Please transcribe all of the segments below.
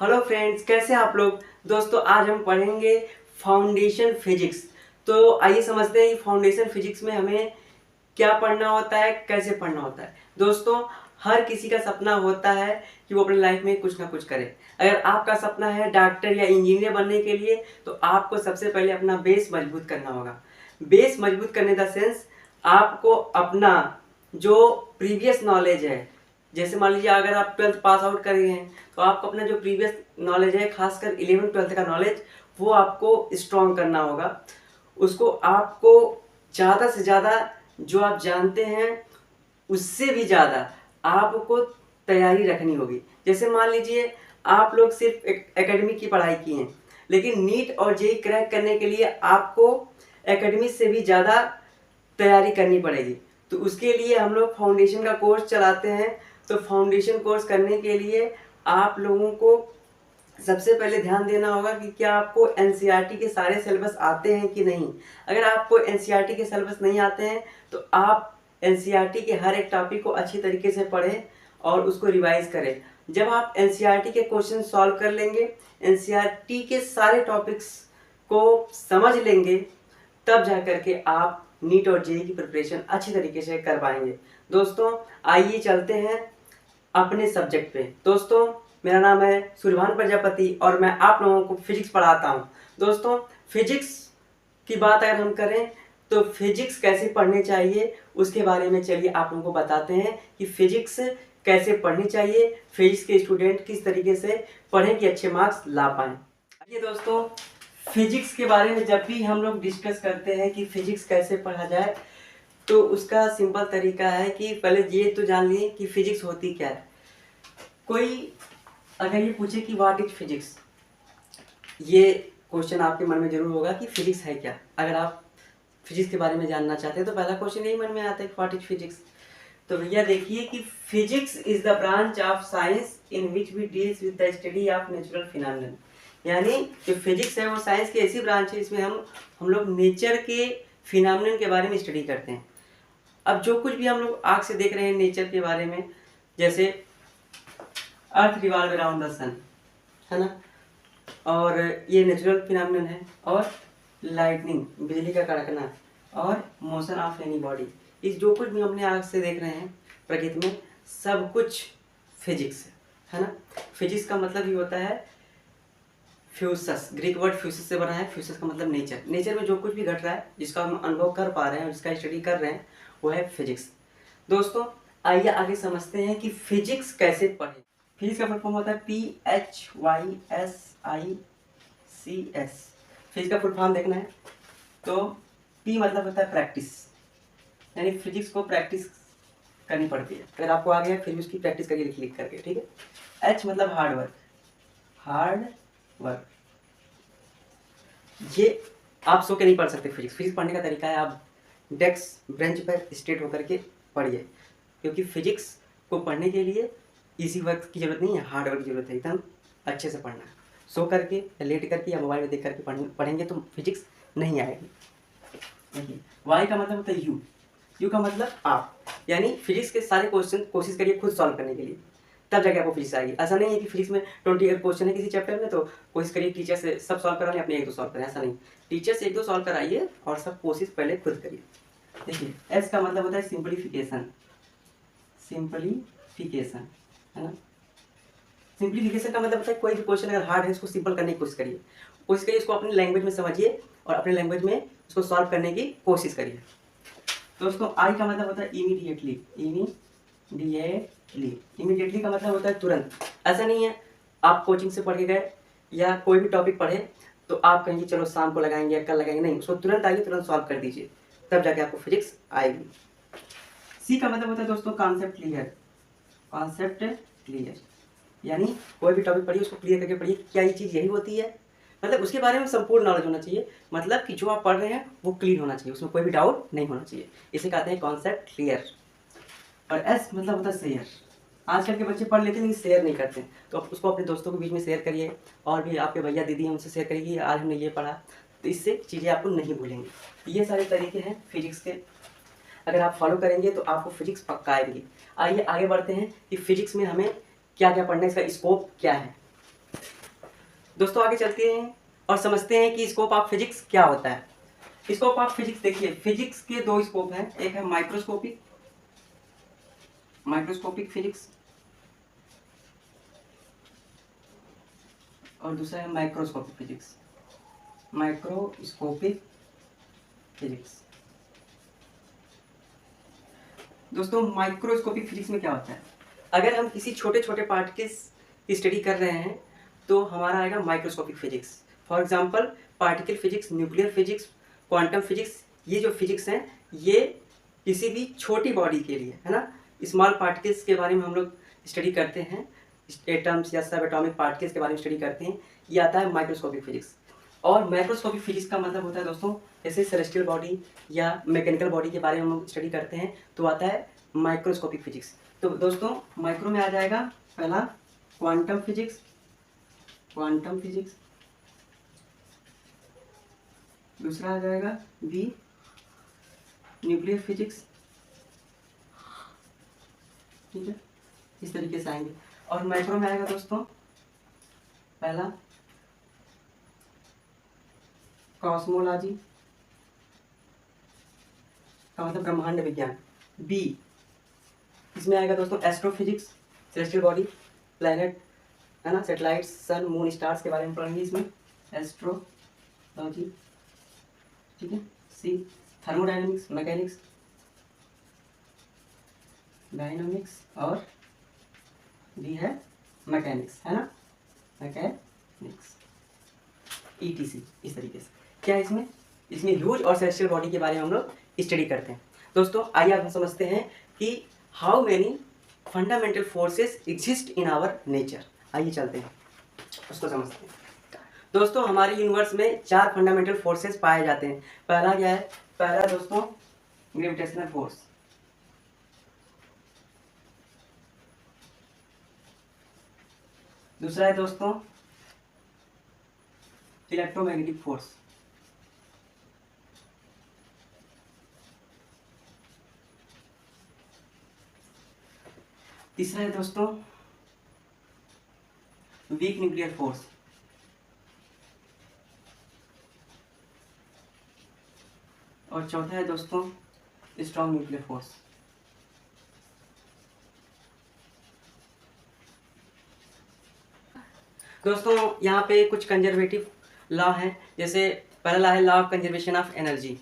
Hello friends, कैसे हैं आप लोग। दोस्तों आज हम पढ़ेंगे फाउंडेशन फिजिक्स। तो आइए समझते हैं कि फाउंडेशन फिजिक्स में हमें क्या पढ़ना होता है, कैसे पढ़ना होता है। दोस्तों हर किसी का सपना होता है कि वो अपनी लाइफ में कुछ ना कुछ करे। अगर आपका सपना है डॉक्टर या इंजीनियर बनने के लिए, तो आपको सबसे पहले अपना बेस मजबूत करना होगा। बेस मजबूत करने का सेंस, आपको अपना जो प्रीवियस नॉलेज है, जैसे मान लीजिए अगर आप 12th पास आउट कर गए हैं, तो आपको अपना जो प्रीवियस नॉलेज है, खासकर 11th-12th का नॉलेज, वो आपको स्ट्रॉन्ग करना होगा। उसको आपको ज़्यादा से ज़्यादा जो आप जानते हैं उससे भी ज़्यादा आपको तैयारी रखनी होगी। जैसे मान लीजिए आप लोग सिर्फ एकेडमिक की पढ़ाई की हैं, लेकिन नीट और जेईई क्रैक करने के लिए आपको एकेडमिक से भी ज़्यादा तैयारी करनी पड़ेगी। तो उसके लिए हम लोग फाउंडेशन का कोर्स चलाते हैं। तो फाउंडेशन कोर्स करने के लिए आप लोगों को सबसे पहले ध्यान देना होगा कि क्या आपको एनसीईआरटी के सारे सिलेबस आते हैं कि नहीं। अगर आपको एनसीईआरटी के सिलेबस नहीं आते हैं तो आप एनसीईआरटी के हर एक टॉपिक को अच्छी तरीके से पढ़ें और उसको रिवाइज करें। जब आप एनसीईआरटी के क्वेश्चन सॉल्व कर लेंगे, एनसीईआरटी के सारे टॉपिक्स को समझ लेंगे, तब जा करके आप नीट और जेईई की प्रिपरेशन अच्छी तरीके से कर पाएंगे। दोस्तों आइए चलते हैं अपने सब्जेक्ट पे। दोस्तों मेरा नाम है सूर्यभान प्रजापति और मैं आप लोगों को फिजिक्स पढ़ाता हूँ। दोस्तों फिजिक्स की बात अगर हम करें तो फिजिक्स कैसे पढ़ने चाहिए उसके बारे में चलिए आप लोगों को बताते हैं कि फिजिक्स कैसे पढ़नी चाहिए, फिजिक्स के स्टूडेंट किस तरीके से पढ़ें कि अच्छे मार्क्स ला पाएँ। आइए दोस्तों, फिजिक्स के बारे में जब भी हम लोग डिस्कस करते हैं कि फिजिक्स कैसे पढ़ा जाए, तो उसका सिंपल तरीका है कि पहले ये तो जान लिए कि फिजिक्स होती क्या है। कोई अगर ये पूछे कि व्हाट इज फिजिक्स, ये क्वेश्चन आपके मन में जरूर होगा कि फिजिक्स है क्या। अगर आप फिजिक्स के बारे में जानना चाहते हैं तो पहला क्वेश्चन यही मन में आता है कि व्हाट इज फिजिक्स। तो भैया देखिए कि physics is the branch of science in which we deals with the study of natural phenomenon. यानी जो फिजिक्स है वो साइंस की ऐसी ब्रांच है इसमें हम लोग नेचर के फिनोमेनन के बारे में स्टडी करते हैं। अब जो कुछ भी हम लोग आँख से देख रहे हैं नेचर के बारे में, जैसे अर्थ रिवॉल्व अराउंड द सन, है ना, और ये नेचुरल फिनोमेनन है, और लाइटनिंग बिजली का कड़कना, और मोशन ऑफ एनी बॉडी, इस जो कुछ भी हमने आँख से देख रहे हैं प्रकृति में, सब कुछ फिजिक्स है ना। फिजिक्स का मतलब ही होता है फ्यूसस, ग्रीक वर्ड फ्यूसस से बना है। फ्यूसस का मतलब नेचर। नेचर में जो कुछ भी घट रहा है, जिसका हम अनुभव कर पा रहे हैं, जिसका स्टडी कर रहे हैं, वो है फिजिक्स। दोस्तों आइए आगे समझते हैं कि फिजिक्स कैसे पढ़ें। फिजिक्स का फुल फॉर्म होता है PHYSICS। फिजिक्स का फुल फॉर्म देखना है तो P मतलब होता है प्रैक्टिस, यानी फिजिक्स को प्रैक्टिस करनी पड़ती है। अगर आपको आ गया फिर उसकी प्रैक्टिस करिए लिख करके, ठीक है। H मतलब हार्ड वर्क, हार्ड वर्क। ये आप सो के नहीं पढ़ सकते। फिजिक्स पढ़ने का तरीका है, आप डेस्क बेंच पर स्ट्रेट होकर के पढ़िए, क्योंकि फिजिक्स को पढ़ने के लिए इजी वर्क की जरूरत नहीं है, हार्ड वर्क की जरूरत है। एकदम अच्छे से पढ़ना है। सो करके या लेट करके या मोबाइल में देख करके पढ़ेंगे तो फिजिक्स नहीं आएगी। देखिए वाई का मतलब होता है यू, यू का मतलब आप, यानी फिजिक्स के सारे क्वेश्चन कोशिश करिए खुद सॉल्व करने के लिए, तब जाके आपको फिजिक्स आएगी। ऐसा नहीं है कि फिजिक्स में 20 क्वेश्चन है किसी चैप्टर में तो कोशिश करिए टीचर से सब सॉल्व कराने, अपने एक दो सॉल्व करें, ऐसा नहीं। टीचर से एक दो सॉल्व कराइए और सब कोशिश पहले खुद करिए। देखिए एस का मतलब होता है सिंप्लीफिकेशन, सिंप्लीफिकेशन है ना। सिंप्लीफिकेशन का मतलब होता है कोई भी क्वेश्चन अगर हार्ड है उसको सिंपल करने की कोशिश करिए, उसको अपनी लैंग्वेज में समझिए और अपने लैंग्वेज में उसको सॉल्व करने की कोशिश करिए। दोस्तों आई का मतलब होता है इमीडिएटली, इमीडिएटली का मतलब होता है तुरंत। ऐसा नहीं है आप कोचिंग से पढ़ के गए या कोई भी टॉपिक पढ़े तो आप कहेंगे चलो शाम को लगाएंगे या कल लगाएंगे, नहीं, उसको तुरंत आइए, तुरंत सॉल्व कर दीजिए, तब जाके आपको फिजिक्स आएगी। सी का मतलब होता है दोस्तों कॉन्सेप्ट क्लियर, कॉन्सेप्ट क्लियर, यानी कोई भी टॉपिक पढ़िए उसको क्लियर करके पढ़िए, क्या ये चीज़ यही होती है, मतलब उसके बारे में संपूर्ण नॉलेज होना चाहिए। मतलब कि जो आप पढ़ रहे हैं वो क्लीन होना चाहिए, उसमें कोई भी डाउट नहीं होना चाहिए, इसे कहते हैं कॉन्सेप्ट क्लियर। और एस मतलब होता है शेयर। आजकल के बच्चे पढ़ लेते हैं लेकिन शेयर नहीं करते, तो आप उसको अपने दोस्तों के बीच में शेयर करिए, और भी आपके भैया दीदी हैं उनसे शेयर करिए कि आज हमने ये पढ़ा, तो इससे चीज़ें आपको नहीं भूलेंगे। ये सारे तरीके हैं फिजिक्स के, अगर आप फॉलो करेंगे तो आपको फिजिक्स पक्का आएगी। आइए आगे बढ़ते हैं कि फिजिक्स में हमें क्या क्या पढ़ना है, इसका स्कोप क्या है। दोस्तों आगे चलते हैं और समझते हैं कि स्कोप ऑफ फिजिक्स क्या होता है। स्कोप ऑफ फिजिक्स देखिए, फिजिक्स के दो स्कोप हैं, एक है माइक्रोस्कोपिक फिजिक्स और दूसरा है माइक्रोस्कोपिक फिजिक्स। माइक्रोस्कोपिक फिजिक्स दोस्तों, माइक्रोस्कोपिक फिजिक्स में क्या होता है, अगर हम किसी छोटे छोटे पार्टिकल्स की स्टडी कर रहे हैं तो हमारा आएगा microscopic physics. For example particle physics, nuclear physics, quantum physics, ये जो फिजिक्स हैं ये किसी भी छोटी बॉडी के लिए है ना, स्मॉल पार्टिकल्स के बारे में हम लोग स्टडी करते हैं, एटम्स या सब एटॉमिक पार्टिकल्स के बारे में स्टडी करते हैं, ये आता है माइक्रोस्कोपिक फिजिक्स। और माइक्रोस्कोपिक फिजिक्स का मतलब होता है दोस्तों, जैसे सेलेस्टियल बॉडी या मैकेनिकल बॉडी के बारे में हम लोग स्टडी करते हैं तो आता है माइक्रोस्कोपिक फिजिक्स। तो दोस्तों माइक्रो में आ जाएगा पहला क्वांटम फिजिक्स, दूसरा आ जाएगा बी न्यूक्लियर फिजिक्स, ठीक है, इस तरीके से आएंगे। और माइक्रो में आएगा दोस्तों पहला कॉस्मोलॉजी का मतलब ब्रह्मांड विज्ञान, बी इसमें आएगा दोस्तों एस्ट्रोफिजिक्स, सेलेस्टियल बॉडी, प्लैनेट है ना, सैटेलाइट्स, सन, मून, स्टार्स के बारे में पढ़ेंगे इसमें, एस्ट्रोलॉजी, ठीक है। सी थर्मोडायनेमिक्स, डायनामिक्स और डी है मैकेनिक्स, है ना, मैकेनिक्स ETC, इस तरीके से। क्या है इसमें ह्यूज और सेलेस्टियल बॉडी के बारे में हम लोग स्टडी करते हैं। दोस्तों आइए आप समझते हैं कि how many fundamental forces exist in our nature. आइए चलते हैं उसको समझते हैं। दोस्तों हमारे यूनिवर्स में 4 फंडामेंटल फोर्सेस पाए जाते हैं। पहला क्या है, पहला दोस्तों ग्रेविटेशनल फोर्स, दूसरा है दोस्तों इलेक्ट्रोमैग्नेटिक फोर्स, तीसरा है दोस्तों वीक न्यूक्लियर फोर्स, और चौथा है दोस्तों स्ट्रॉन्ग न्यूक्लियर फोर्स। दोस्तों यहाँ पे कुछ कंजर्वेटिव लॉ है, जैसे पहला है law of conservation of energy,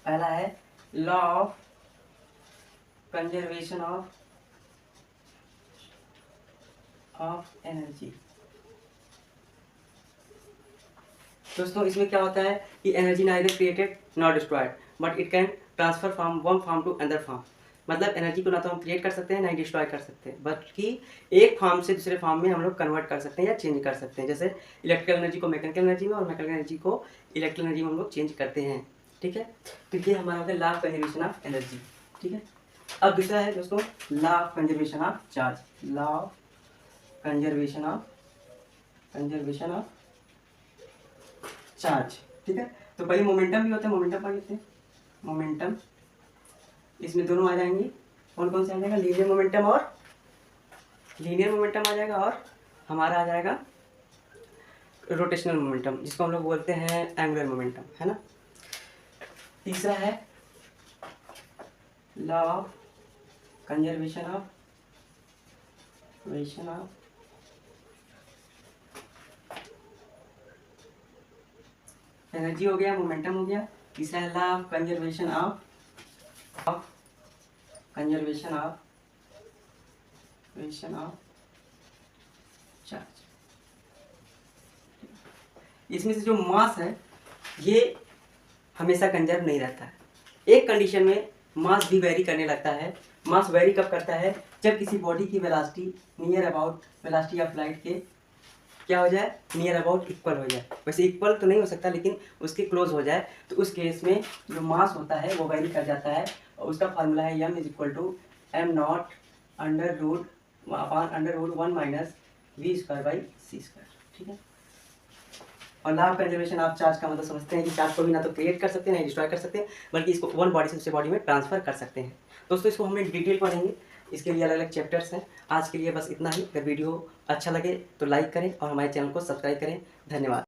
पहला है law of conservation of energy. दोस्तों इसमें क्या होता है कि energy neither created not destroyed but it can transfer from one form to other form. मतलब एनर्जी को ना तो हम क्रिएट कर सकते हैं ना ही डिस्ट्रॉय कर सकते हैं, बल्कि एक फॉर्म से दूसरे फॉर्म में हम लोग कन्वर्ट कर सकते हैं या चेंज कर सकते हैं। जैसे इलेक्ट्रिकल एनर्जी को मैकेनिकल एनर्जी में और मैकेनिकल एनर्जी को इलेक्ट्रिकल एनर्जी में हम लोग चेंज करते हैं, ठीक है। तो ये हमारा होता है law of conservation of energy, ठीक है। अब दूसरा है दोस्तों law of conservation of charge, law of conservation of charge, ठीक है। तो पहले मोमेंटम भी होता है, मोमेंटम पढ़ लेते हैं। मोमेंटम इसमें दोनों आ जाएंगे, कौन कौन से आ जाएगा, लीनियर मोमेंटम आ जाएगा और हमारा आ जाएगा रोटेशनल मोमेंटम, जिसको हम लोग बोलते हैं एंगुलर मोमेंटम, है ना। तीसरा है law of conservation of energy हो गया, मोमेंटम हो गया। तीसरा है law of conservation of charge. इसमें से जो मास है ये हमेशा कंजर्व नहीं रहता है, एक कंडीशन में मास भी वेरी करने लगता है। मास वेरी कब करता है, जब किसी बॉडी की velocity near about velocity of light के क्या हो जाए, नियर अबाउट इक्वल हो जाए। वैसे इक्वल तो नहीं हो सकता लेकिन उसके क्लोज हो जाए, तो उस केस में जो मास होता है वो वेरी कर जाता है। और उसका फार्मूला है m = m0 √1 - v²/c², ठीक है। और law of conservation of charge का मतलब समझते हैं कि चार्ज को भी ना तो क्रिएट कर सकते हैं ना डिस्ट्रॉय कर सकते हैं, बल्कि इसको वन बॉडी से दूसरे बॉडी में ट्रांसफर कर सकते हैं। दोस्तों इसको हम डिटेल पढ़ेंगे। इसके लिए अलग अलग चैप्टर्स हैं। आज के लिए बस इतना ही। अगर वीडियो अच्छा लगे तो लाइक करें और हमारे चैनल को सब्सक्राइब करें। धन्यवाद।